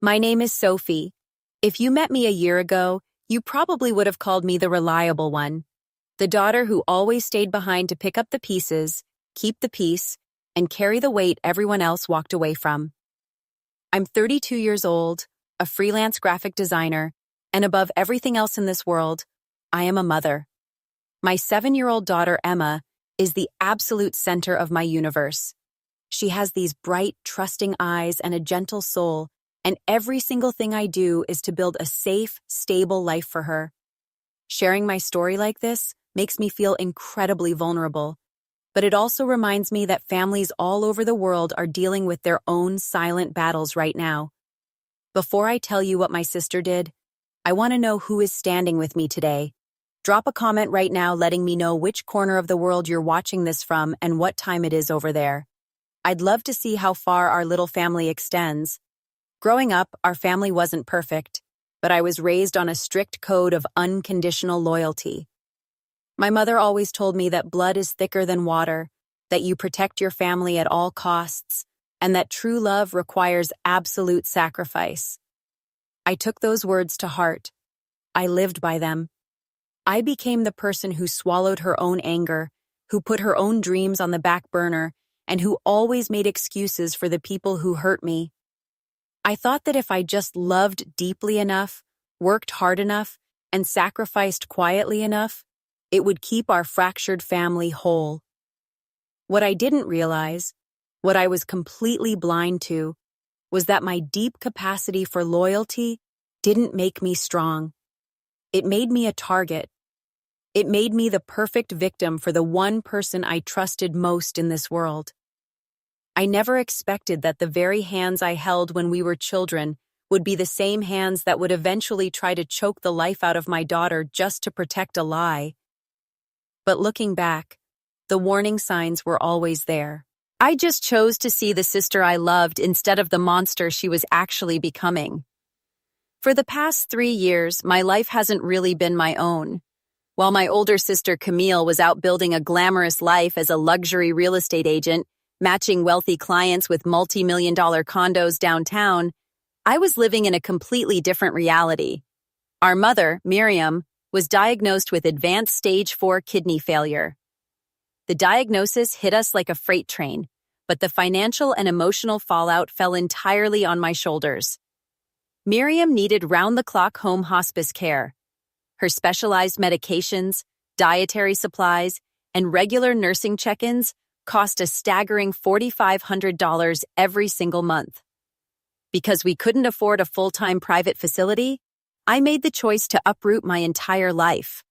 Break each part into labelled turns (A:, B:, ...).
A: My name is Sophie. If you met me a year ago, you probably would have called me the reliable one, the daughter who always stayed behind to pick up the pieces, keep the peace, and carry the weight everyone else walked away from. I'm 32 years old, a freelance graphic designer, and above everything else in this world, I am a mother. My 7-year-old daughter, Emma, is the absolute center of my universe. She has these bright, trusting eyes and a gentle soul, and every single thing I do is to build a safe, stable life for her. Sharing my story like this makes me feel incredibly vulnerable, but it also reminds me that families all over the world are dealing with their own silent battles right now. Before I tell you what my sister did, I want to know who is standing with me today. Drop a comment right now letting me know which corner of the world you're watching this from and what time it is over there. I'd love to see how far our little family extends. Growing up, our family wasn't perfect, but I was raised on a strict code of unconditional loyalty. My mother always told me that blood is thicker than water, that you protect your family at all costs, and that true love requires absolute sacrifice. I took those words to heart. I lived by them. I became the person who swallowed her own anger, who put her own dreams on the back burner, and who always made excuses for the people who hurt me. I thought that if I just loved deeply enough, worked hard enough, and sacrificed quietly enough, it would keep our fractured family whole. What I didn't realize, what I was completely blind to, was that my deep capacity for loyalty didn't make me strong. It made me a target. It made me the perfect victim for the one person I trusted most in this world. I never expected that the very hands I held when we were children would be the same hands that would eventually try to choke the life out of my daughter just to protect a lie. But looking back, the warning signs were always there. I just chose to see the sister I loved instead of the monster she was actually becoming. For the past 3 years, my life hasn't really been my own. While my older sister Camille was out building a glamorous life as a luxury real estate agent, matching wealthy clients with multi-million-dollar condos downtown, I was living in a completely different reality. Our mother, Miriam, was diagnosed with advanced stage 4 kidney failure. The diagnosis hit us like a freight train, but the financial and emotional fallout fell entirely on my shoulders. Miriam needed round-the-clock home hospice care. Her specialized medications, dietary supplies, and regular nursing check-ins cost a staggering $4,500 every single month. Because we couldn't afford a full-time private facility, I made the choice to uproot my entire life.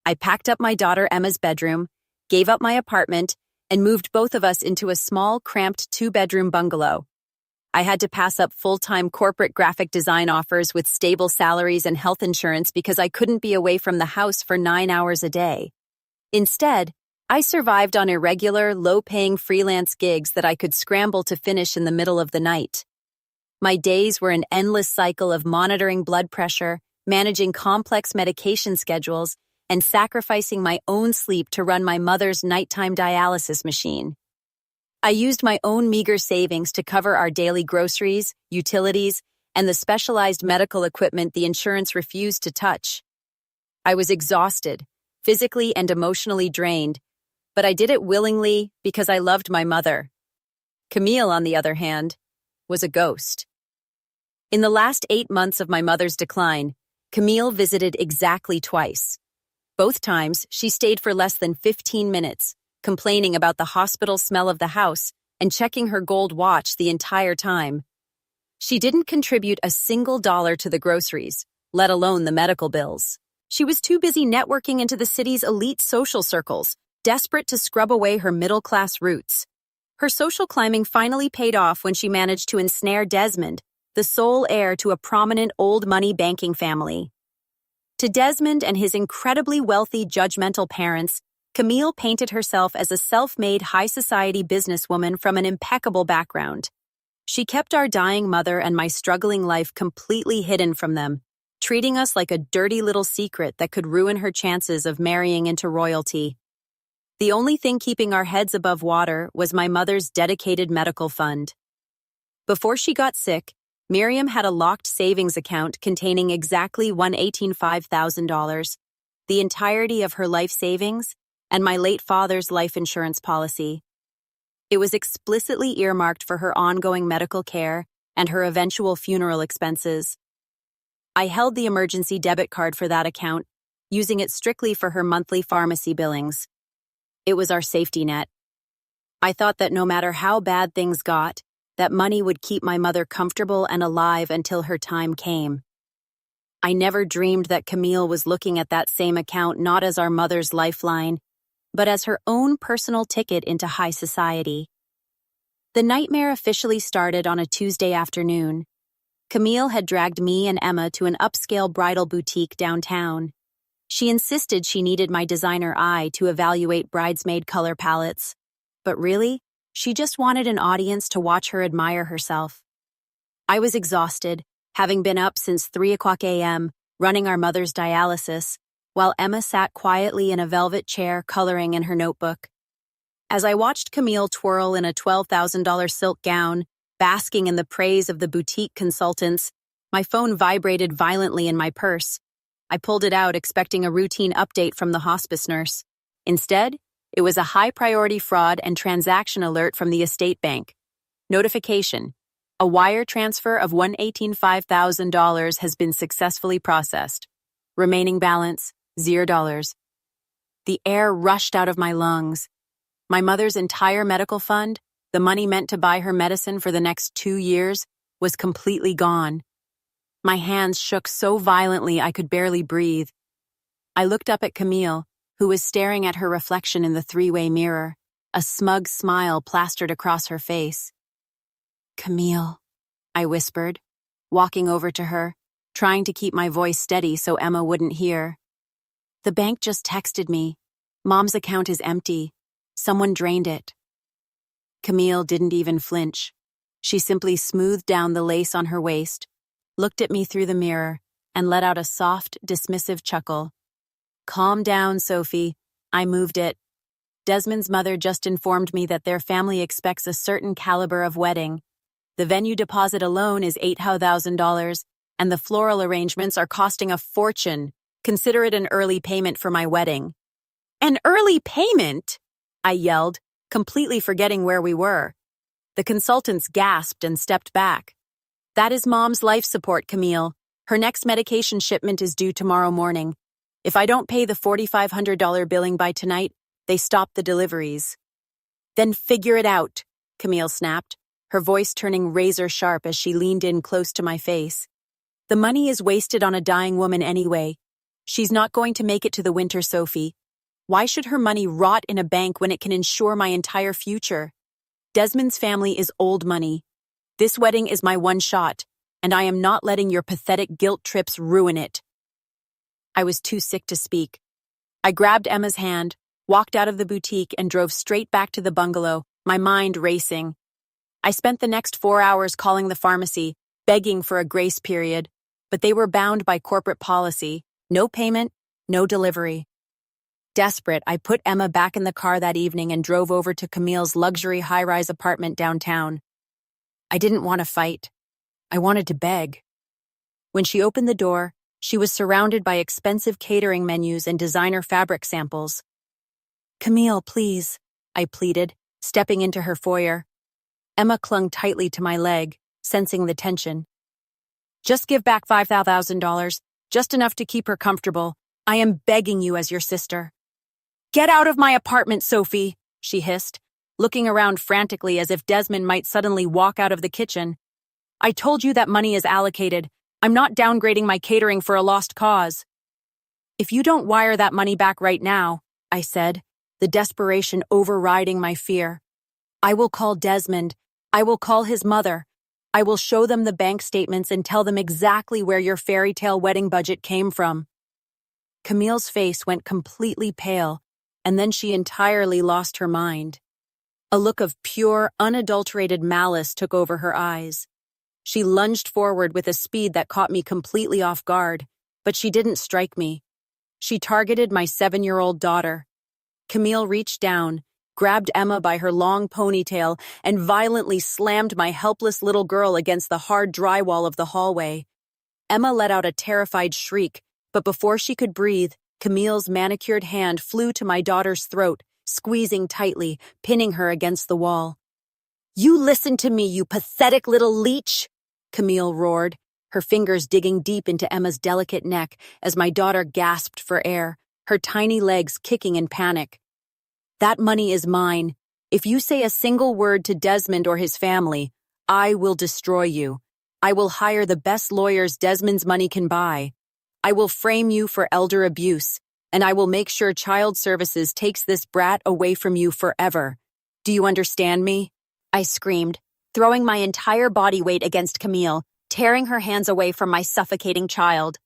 A: I packed up my daughter Emma's bedroom, gave up my apartment, and moved both of us into a small, cramped 2-bedroom bungalow. I had to pass up full-time corporate graphic design offers with stable salaries and health insurance because I couldn't be away from the house for 9 hours a day. Instead, I survived on irregular, low-paying freelance gigs that I could scramble to finish in the middle of the night. My days were an endless cycle of monitoring blood pressure, managing complex medication schedules, and sacrificing my own sleep to run my mother's nighttime dialysis machine. I used my own meager savings to cover our daily groceries, utilities, and the specialized medical equipment the insurance refused to touch. I was exhausted, physically and emotionally drained, but I did it willingly because I loved my mother. Camille, on the other hand, was a ghost. In the last 8 months of my mother's decline, Camille visited exactly twice. Both times, she stayed for less than 15 minutes, complaining about the hospital smell of the house and checking her gold watch the entire time. She didn't contribute a single dollar to the groceries, let alone the medical bills. She was too busy networking into the city's elite social circles, desperate to scrub away her middle-class roots. Her social climbing finally paid off when she managed to ensnare Desmond, the sole heir to a prominent old-money banking family. To Desmond and his incredibly wealthy, judgmental parents, Camille painted herself as a self-made high-society businesswoman from an impeccable background. She kept our dying mother and my struggling life completely hidden from them, treating us like a dirty little secret that could ruin her chances of marrying into royalty. The only thing keeping our heads above water was my mother's dedicated medical fund. Before she got sick, Miriam had a locked savings account containing exactly $185,000, the entirety of her life savings, and my late father's life insurance policy. It was explicitly earmarked for her ongoing medical care and her eventual funeral expenses. I held the emergency debit card for that account, using it strictly for her monthly pharmacy billings. It was our safety net. I thought that no matter how bad things got, that money would keep my mother comfortable and alive until her time came. I never dreamed that Camille was looking at that same account not as our mother's lifeline, but as her own personal ticket into high society. The nightmare officially started on a Tuesday afternoon. Camille had dragged me and Emma to an upscale bridal boutique downtown. She insisted she needed my designer eye to evaluate bridesmaid color palettes, but really, she just wanted an audience to watch her admire herself. I was exhausted, having been up since 3:00 a.m., running our mother's dialysis, while Emma sat quietly in a velvet chair coloring in her notebook. As I watched Camille twirl in a $12,000 silk gown, basking in the praise of the boutique consultants, my phone vibrated violently in my purse. I pulled it out expecting a routine update from the hospice nurse. Instead, it was a high-priority fraud and transaction alert from the estate bank. Notification: a wire transfer of $185,000 has been successfully processed. Remaining balance, $0. The air rushed out of my lungs. My mother's entire medical fund, the money meant to buy her medicine for the next 2 years, was completely gone. My hands shook so violently I could barely breathe. I looked up at Camille, who was staring at her reflection in the three-way mirror, a smug smile plastered across her face. "Camille," I whispered, walking over to her, trying to keep my voice steady so Emma wouldn't hear. "The bank just texted me. Mom's account is empty. Someone drained it." Camille didn't even flinch. She simply smoothed down the lace on her waist, looked at me through the mirror, and let out a soft, dismissive chuckle. "Calm down, Sophie. I moved it. Desmond's mother just informed me that their family expects a certain caliber of wedding. The venue deposit alone is $8,000, and the floral arrangements are costing a fortune. Consider it an early payment for my wedding." "An early payment?" I yelled, completely forgetting where we were. The consultants gasped and stepped back. "That is Mom's life support, Camille. Her next medication shipment is due tomorrow morning. If I don't pay the $4,500 billing by tonight, they stop the deliveries." "Then figure it out," Camille snapped, her voice turning razor sharp as she leaned in close to my face. "The money is wasted on a dying woman anyway. She's not going to make it to the winter, Sophie. Why should her money rot in a bank when it can ensure my entire future? Desmond's family is old money. This wedding is my one shot, and I am not letting your pathetic guilt trips ruin it." I was too sick to speak. I grabbed Emma's hand, walked out of the boutique, and drove straight back to the bungalow, my mind racing. I spent the next 4 hours calling the pharmacy, begging for a grace period, but they were bound by corporate policy: no payment, no delivery. Desperate, I put Emma back in the car that evening and drove over to Camille's luxury high-rise apartment downtown. I didn't want to fight. I wanted to beg. When she opened the door, she was surrounded by expensive catering menus and designer fabric samples. "Camille, please," I pleaded, stepping into her foyer. Emma clung tightly to my leg, sensing the tension. "Just give back $5,000, just enough to keep her comfortable. I am begging you as your sister." "Get out of my apartment, Sophie," she hissed, looking around frantically as if Desmond might suddenly walk out of the kitchen. "I told you that money is allocated. I'm not downgrading my catering for a lost cause." "If you don't wire that money back right now," I said, the desperation overriding my fear, "I will call Desmond. I will call his mother. I will show them the bank statements and tell them exactly where your fairy tale wedding budget came from." Camille's face went completely pale, and then she entirely lost her mind. A look of pure, unadulterated malice took over her eyes. She lunged forward with a speed that caught me completely off guard, but she didn't strike me. She targeted my 7-year-old daughter. Camille reached down, grabbed Emma by her long ponytail, and violently slammed my helpless little girl against the hard drywall of the hallway. Emma let out a terrified shriek, but before she could breathe, Camille's manicured hand flew to my daughter's throat, squeezing tightly, pinning her against the wall. "You listen to me, you pathetic little leech!" Camille roared, her fingers digging deep into Emma's delicate neck as my daughter gasped for air, her tiny legs kicking in panic. "That money is mine. If you say a single word to Desmond or his family, I will destroy you. I will hire the best lawyers Desmond's money can buy. I will frame you for elder abuse, and I will make sure Child Services takes this brat away from you forever. Do you understand me?" I screamed, throwing my entire body weight against Camille, tearing her hands away from my suffocating child.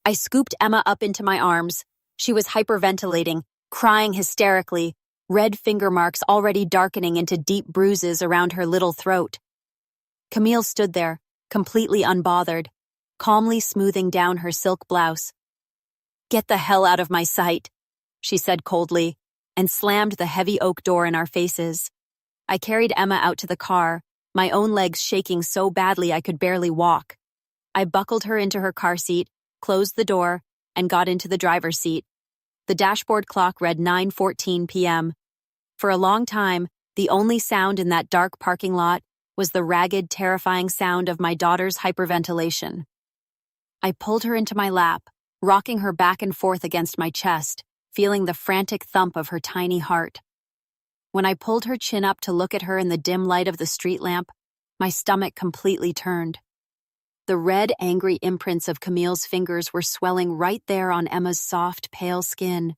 A: I scooped Emma up into my arms. She was hyperventilating, crying hysterically, red finger marks already darkening into deep bruises around her little throat. Camille stood there, completely unbothered, calmly smoothing down her silk blouse. "Get the hell out of my sight," she said coldly, and slammed the heavy oak door in our faces. I carried Emma out to the car, my own legs shaking so badly I could barely walk. I buckled her into her car seat, closed the door, and got into the driver's seat. The dashboard clock read 9:14 p.m. For a long time, the only sound in that dark parking lot was the ragged, terrifying sound of my daughter's hyperventilation. I pulled her into my lap, rocking her back and forth against my chest, feeling the frantic thump of her tiny heart. When I pulled her chin up to look at her in the dim light of the street lamp, my stomach completely turned. The red, angry imprints of Camille's fingers were swelling right there on Emma's soft, pale skin.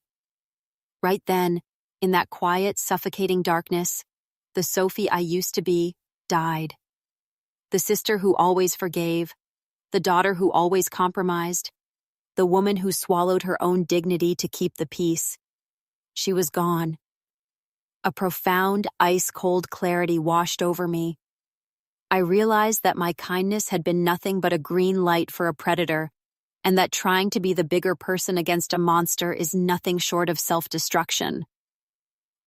A: Right then, in that quiet, suffocating darkness, the Sophie I used to be died. The sister who always forgave, the daughter who always compromised, the woman who swallowed her own dignity to keep the peace. She was gone. A profound, ice-cold clarity washed over me. I realized that my kindness had been nothing but a green light for a predator, and that trying to be the bigger person against a monster is nothing short of self-destruction.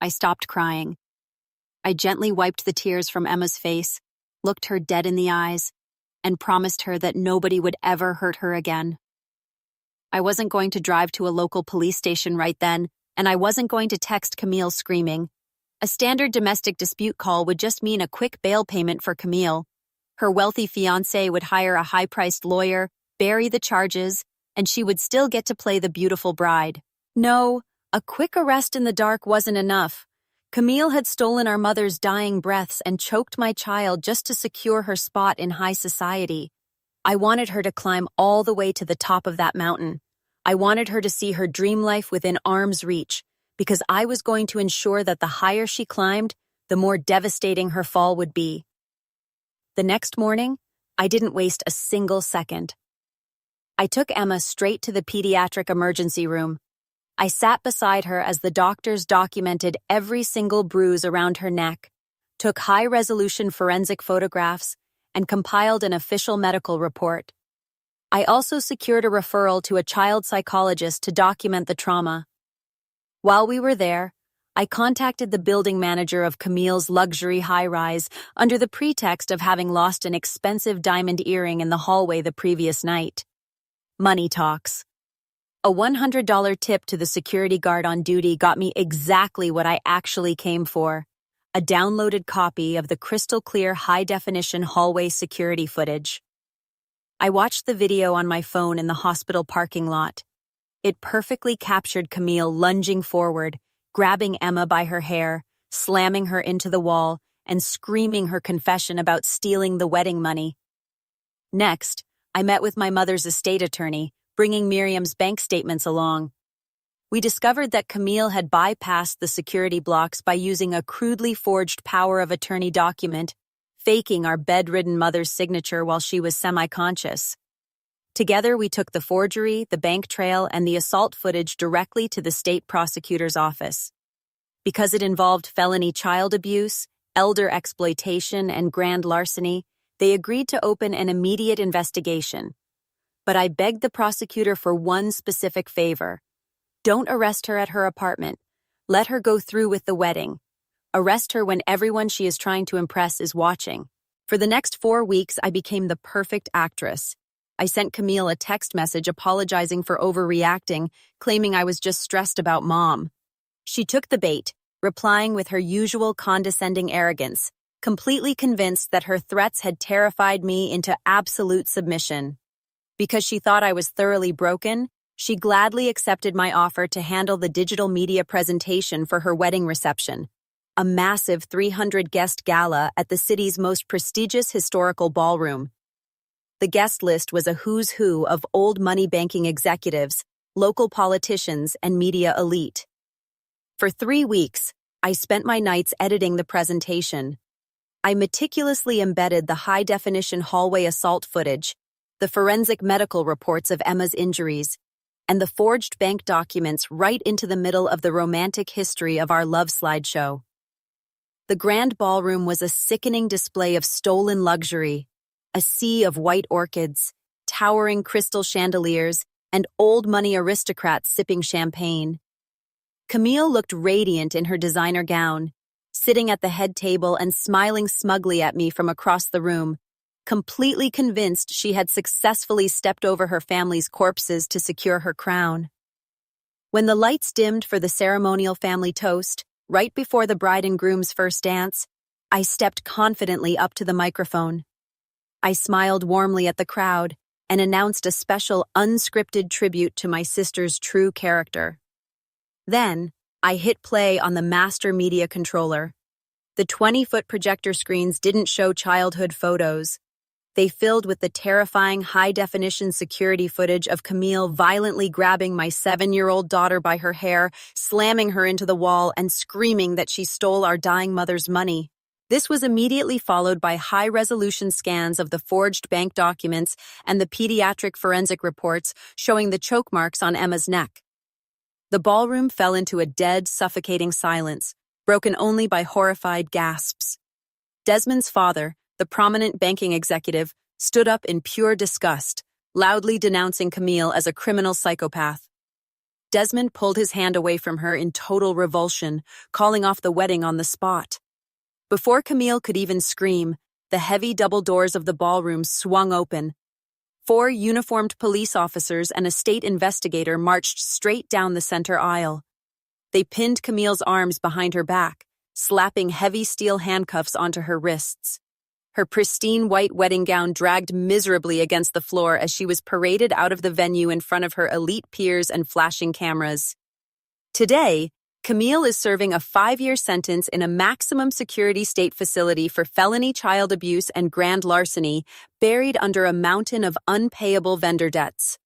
A: I stopped crying. I gently wiped the tears from Emma's face, looked her dead in the eyes, and promised her that nobody would ever hurt her again. I wasn't going to drive to a local police station right then, and I wasn't going to text Camille screaming. A standard domestic dispute call would just mean a quick bail payment for Camille. Her wealthy fiancé would hire a high-priced lawyer, bury the charges, and she would still get to play the beautiful bride. No, a quick arrest in the dark wasn't enough. Camille had stolen our mother's dying breaths and choked my child just to secure her spot in high society. I wanted her to climb all the way to the top of that mountain. I wanted her to see her dream life within arm's reach, because I was going to ensure that the higher she climbed, the more devastating her fall would be. The next morning, I didn't waste a single second. I took Emma straight to the pediatric emergency room. I sat beside her as the doctors documented every single bruise around her neck, took high-resolution forensic photographs, and compiled an official medical report. I also secured a referral to a child psychologist to document the trauma. While we were there, I contacted the building manager of Camille's luxury high-rise under the pretext of having lost an expensive diamond earring in the hallway the previous night. Money talks. A $100 tip to the security guard on duty got me exactly what I actually came for: a downloaded copy of the crystal-clear high-definition hallway security footage. I watched the video on my phone in the hospital parking lot. It perfectly captured Camille lunging forward, grabbing Emma by her hair, slamming her into the wall, and screaming her confession about stealing the wedding money. Next, I met with my mother's estate attorney, bringing Miriam's bank statements along. We discovered that Camille had bypassed the security blocks by using a crudely forged power of attorney document, faking our bedridden mother's signature while she was semi-conscious. Together, we took the forgery, the bank trail, and the assault footage directly to the state prosecutor's office. Because it involved felony child abuse, elder exploitation, and grand larceny, they agreed to open an immediate investigation. But I begged the prosecutor for one specific favor. Don't arrest her at her apartment. Let her go through with the wedding. Arrest her when everyone she is trying to impress is watching. For the next 4 weeks, I became the perfect actress. I sent Camille a text message apologizing for overreacting, claiming I was just stressed about mom. She took the bait, replying with her usual condescending arrogance, completely convinced that her threats had terrified me into absolute submission. Because she thought I was thoroughly broken, she gladly accepted my offer to handle the digital media presentation for her wedding reception, a massive 300-guest gala at the city's most prestigious historical ballroom. The guest list was a who's who of old money banking executives, local politicians, and media elite. For 3 weeks, I spent my nights editing the presentation. I meticulously embedded the high-definition hallway assault footage, the forensic medical reports of Emma's injuries, and the forged bank documents right into the middle of the romantic history of our love slideshow. The grand ballroom was a sickening display of stolen luxury, a sea of white orchids, towering crystal chandeliers, and old money aristocrats sipping champagne. Camille looked radiant in her designer gown, sitting at the head table and smiling smugly at me from across the room, completely convinced she had successfully stepped over her family's corpses to secure her crown. When the lights dimmed for the ceremonial family toast, right before the bride and groom's first dance, I stepped confidently up to the microphone. I smiled warmly at the crowd and announced a special unscripted tribute to my sister's true character. Then, I hit play on the master media controller. The 20-foot projector screens didn't show childhood photos. They filled with the terrifying high-definition security footage of Camille violently grabbing my 7-year-old daughter by her hair, slamming her into the wall, and screaming that she stole our dying mother's money. This was immediately followed by high-resolution scans of the forged bank documents and the pediatric forensic reports showing the choke marks on Emma's neck. The ballroom fell into a dead, suffocating silence, broken only by horrified gasps. Desmond's father, the prominent banking executive, stood up in pure disgust, loudly denouncing Camille as a criminal psychopath. Desmond pulled his hand away from her in total revulsion, calling off the wedding on the spot. Before Camille could even scream, the heavy double doors of the ballroom swung open. 4 uniformed police officers and a state investigator marched straight down the center aisle. They pinned Camille's arms behind her back, slapping heavy steel handcuffs onto her wrists. Her pristine white wedding gown dragged miserably against the floor as she was paraded out of the venue in front of her elite peers and flashing cameras. Today, Camille is serving a 5-year sentence in a maximum security state facility for felony child abuse and grand larceny, buried under a mountain of unpayable vendor debts.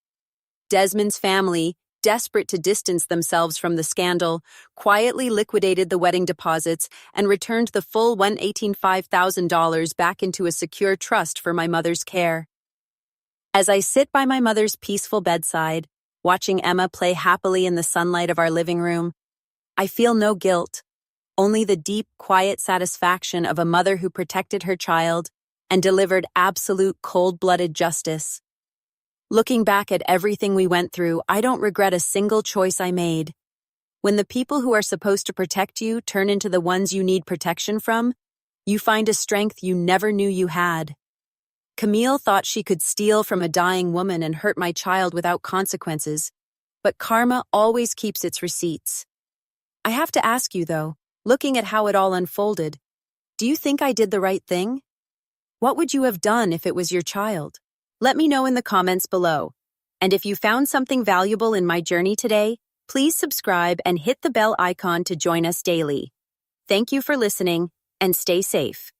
A: Desmond's family, desperate to distance themselves from the scandal, quietly liquidated the wedding deposits and returned the full $185,000 back into a secure trust for my mother's care. As I sit by my mother's peaceful bedside, watching Emma play happily in the sunlight of our living room, I feel no guilt, only the deep, quiet satisfaction of a mother who protected her child and delivered absolute cold-blooded justice. Looking back at everything we went through, I don't regret a single choice I made. When the people who are supposed to protect you turn into the ones you need protection from, you find a strength you never knew you had. Camille thought she could steal from a dying woman and hurt my child without consequences, but karma always keeps its receipts. I have to ask you, though, looking at how it all unfolded, do you think I did the right thing? What would you have done if it was your child? Let me know in the comments below. And if you found something valuable in my journey today, please subscribe and hit the bell icon to join us daily. Thank you for listening, and stay safe.